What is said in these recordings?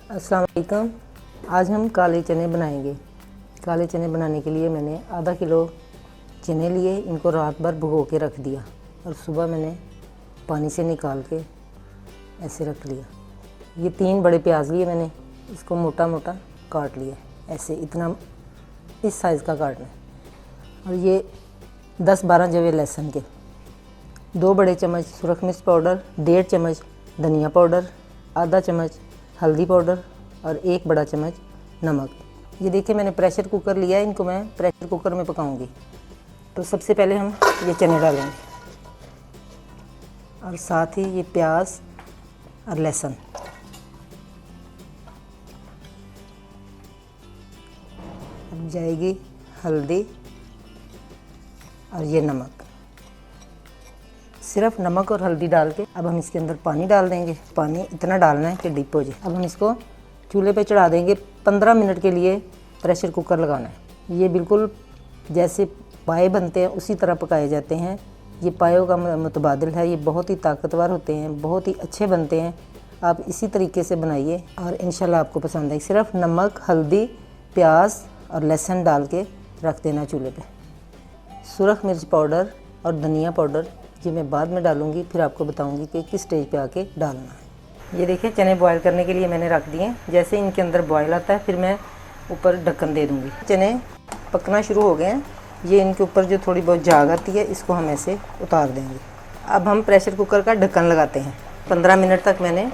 अस्सलाम वालेकुम। आज हम काले चने बनाएंगे। काले चने बनाने के लिए मैंने आधा किलो चने लिए, इनको रात भर भिगो के रख दिया और सुबह मैंने पानी से निकाल के ऐसे रख लिया। ये 3 बड़े प्याज लिए मैंने, इसको मोटा मोटा काट लिया, ऐसे इतना इस साइज़ का काटना है। और ये 10-12 जवे लहसुन के, 2 बड़े चम्मच सुरख मिर्च पाउडर, 1.5 चम्मच धनिया पाउडर, आधा चम्मच हल्दी पाउडर और 1 बड़ा चम्मच नमक। ये देखिए मैंने प्रेशर कुकर लिया है, इनको मैं प्रेशर कुकर में पकाऊंगी। तो सबसे पहले हम ये चने डालेंगे और साथ ही ये प्याज और लहसुन। अब जाएगी हल्दी और ये नमक। सिर्फ नमक और हल्दी डाल के अब हम इसके अंदर पानी डाल देंगे। पानी इतना डालना है कि डिप हो जाए। अब हम इसको चूल्हे पे चढ़ा देंगे। 15 मिनट के लिए प्रेशर कुकर लगाना है। ये बिल्कुल जैसे पाए बनते हैं उसी तरह पकाए जाते हैं। ये पायों का मुतबादिल है। ये बहुत ही ताकतवर होते हैं, बहुत ही अच्छे बनते हैं। आप इसी तरीके से बनाइए और इंशाल्लाह आपको पसंद आएगी। सिर्फ नमक, हल्दी, प्याज और लहसुन डाल के रख देना चूल्हे पे। सुरख मिर्च पाउडर और धनिया पाउडर ये मैं बाद में डालूंगी, फिर आपको बताऊंगी कि किस स्टेज पे आके डालना है। ये देखिए चने बॉयल करने के लिए मैंने रख दिए। जैसे इनके अंदर बॉयल आता है फिर मैं ऊपर ढक्कन दे दूंगी। चने पकना शुरू हो गए हैं। ये इनके ऊपर जो थोड़ी बहुत झाग आती है इसको हम ऐसे उतार देंगे। अब हम प्रेशर कुकर का ढक्कन लगाते हैं। 15 मिनट तक मैंने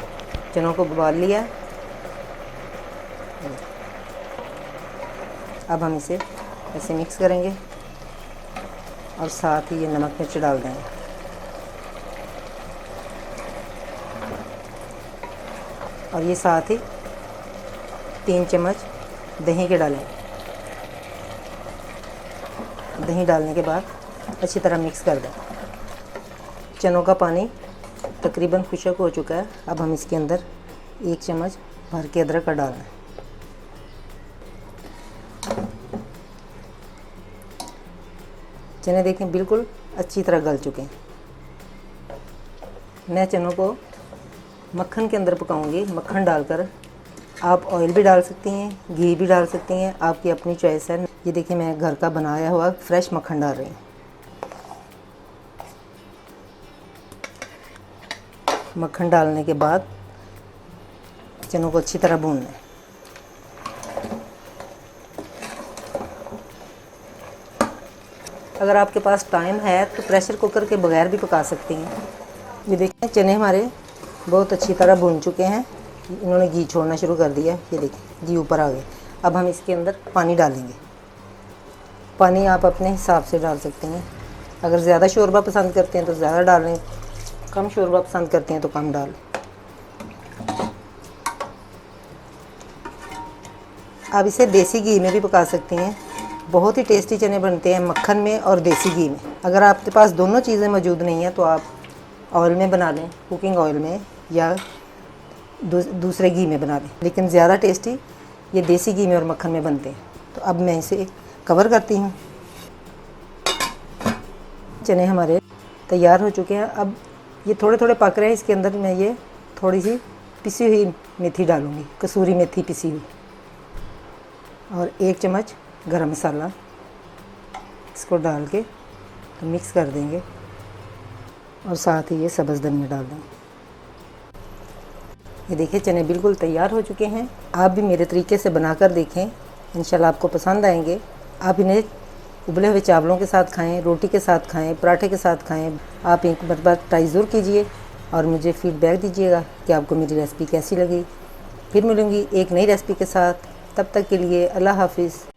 चनों को उबाल लिया। अब हम इसे ऐसे मिक्स करेंगे और साथ ही ये नमक मिर्च डाल देंगे। और ये साथ ही 3 चम्मच दही के डालें। दही डालने के बाद अच्छी तरह मिक्स कर दें। चनों का पानी तकरीबन खुश्क हो चुका है। अब हम इसके अंदर 1 चम्मच भर के अदरक का डालना है। चने देखें बिल्कुल अच्छी तरह गल चुके हैं। मैं चनों को मक्खन के अंदर पकाऊंगी। मक्खन डालकर आप ऑयल भी डाल सकती हैं, घी भी डाल सकती हैं, आपकी अपनी चॉइस है। ये देखिए मैं घर का बनाया हुआ फ्रेश मक्खन डाल रही हूँ। मक्खन डालने के बाद चनों को अच्छी तरह भूनना है। अगर आपके पास टाइम है तो प्रेशर कुकर के बगैर भी पका सकती हैं। ये देखिए चने हमारे बहुत अच्छी तरह भून चुके हैं। इन्होंने घी छोड़ना शुरू कर दिया। ये देखिए घी ऊपर आ गया। अब हम इसके अंदर पानी डालेंगे। पानी आप अपने हिसाब से डाल सकते हैं। अगर ज़्यादा शोरबा पसंद करते हैं तो ज़्यादा डालें, कम शोरबा पसंद करते हैं तो कम डालें। आप इसे देसी घी में भी पका सकती हैं। बहुत ही टेस्टी चने बनते हैं मक्खन में और देसी घी में। अगर आपके पास दोनों चीज़ें मौजूद नहीं हैं तो आप ऑयल में बना लें, कुकिंग ऑयल में, या दूसरे घी में बना लें। लेकिन ज़्यादा टेस्टी ये देसी घी में और मक्खन में बनते हैं। तो अब मैं इसे कवर करती हूँ। चने हमारे तैयार हो चुके हैं। अब ये थोड़े थोड़े पक रहे हैं। इसके अंदर मैं ये थोड़ी सी पिसी हुई मेथी डालूँगी, कसूरी मेथी पिसी हुई, और 1 चम्मच गरम मसाला। इसको डाल के तो मिक्स कर देंगे और साथ ही ये सब्ज़ धनिया डाल देंगे। ये देखिए चने बिल्कुल तैयार हो चुके हैं। आप भी मेरे तरीके से बनाकर देखें, इंशाल्लाह आपको पसंद आएंगे। आप इन्हें उबले हुए चावलों के साथ खाएं, रोटी के साथ खाएं, पराठे के साथ खाएं। आप एक बार ट्राई ज़रूर कीजिए और मुझे फ़ीडबैक दीजिएगा कि आपको मेरी रेसिपी कैसी लगी। फिर मिलूँगी एक नई रेसिपी के साथ। तब तक के लिए अल्लाह हाफिज़।